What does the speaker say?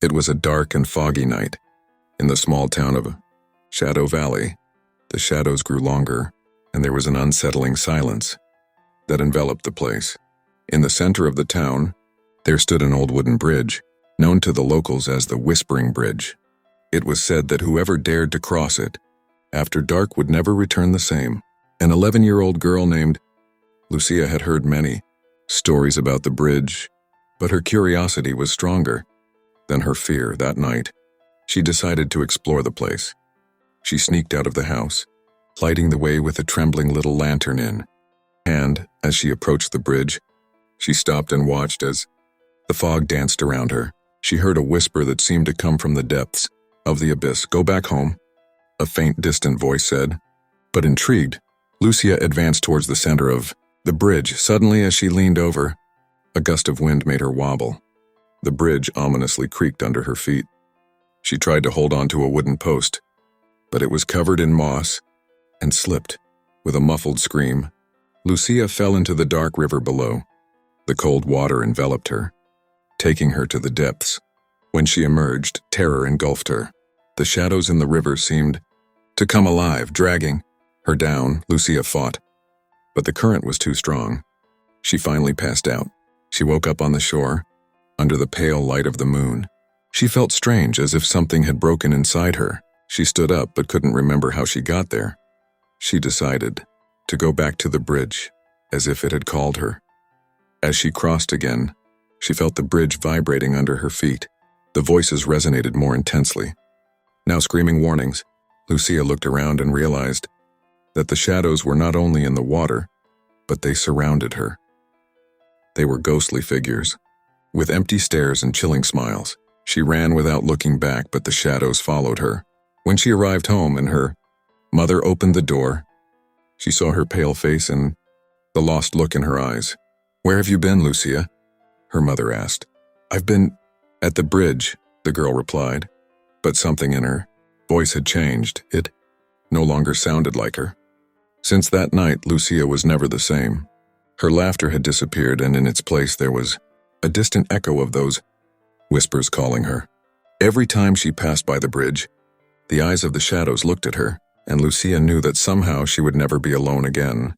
It was a dark and foggy night. In the small town of Shadow Valley, the shadows grew longer, and there was an unsettling silence that enveloped the place. In the center of the town, there stood an old wooden bridge, known to the locals as the Whispering Bridge. It was said that whoever dared to cross it after dark would never return the same. An 11-year-old girl named Lucia had heard many stories about the bridge, but her curiosity was stronger than her fear. That night, she decided to explore the place. She sneaked out of the house, lighting the way with a trembling little lantern in hand. As she approached the bridge, she stopped and watched as the fog danced around her. She heard a whisper that seemed to come from the depths of the abyss. "Go back home," a faint, distant voice said. But intrigued, Lucia advanced towards the center of the bridge. Suddenly, as she leaned over, a gust of wind made her wobble. The bridge ominously creaked under her feet. She tried to hold onto a wooden post, but it was covered in moss and slipped. With a muffled scream, Lucia fell into the dark river below. The cold water enveloped her, taking her to the depths. When she emerged, terror engulfed her. The shadows in the river seemed to come alive, dragging her down. Lucia fought, but the current was too strong. She finally passed out. She woke up on the shore, under the pale light of the moon. She felt strange, as if something had broken inside her. She stood up but couldn't remember how she got there. She decided to go back to the bridge, as if it had called her. As she crossed again, she felt the bridge vibrating under her feet. The voices resonated more intensely, now screaming warnings. Lucia looked around and realized that the shadows were not only in the water, but they surrounded her. They were ghostly figures, with empty stares and chilling smiles. She ran without looking back, but the shadows followed her. When she arrived home and her mother opened the door, she saw her pale face and the lost look in her eyes. "Where have you been, Lucia?" her mother asked. "I've been at the bridge," the girl replied, but something in her voice had changed. It no longer sounded like her. Since that night, Lucia was never the same. Her laughter had disappeared, and in its place there was a distant echo of those whispers calling her. Every time she passed by the bridge, the eyes of the shadows looked at her, and Lucia knew that somehow she would never be alone again.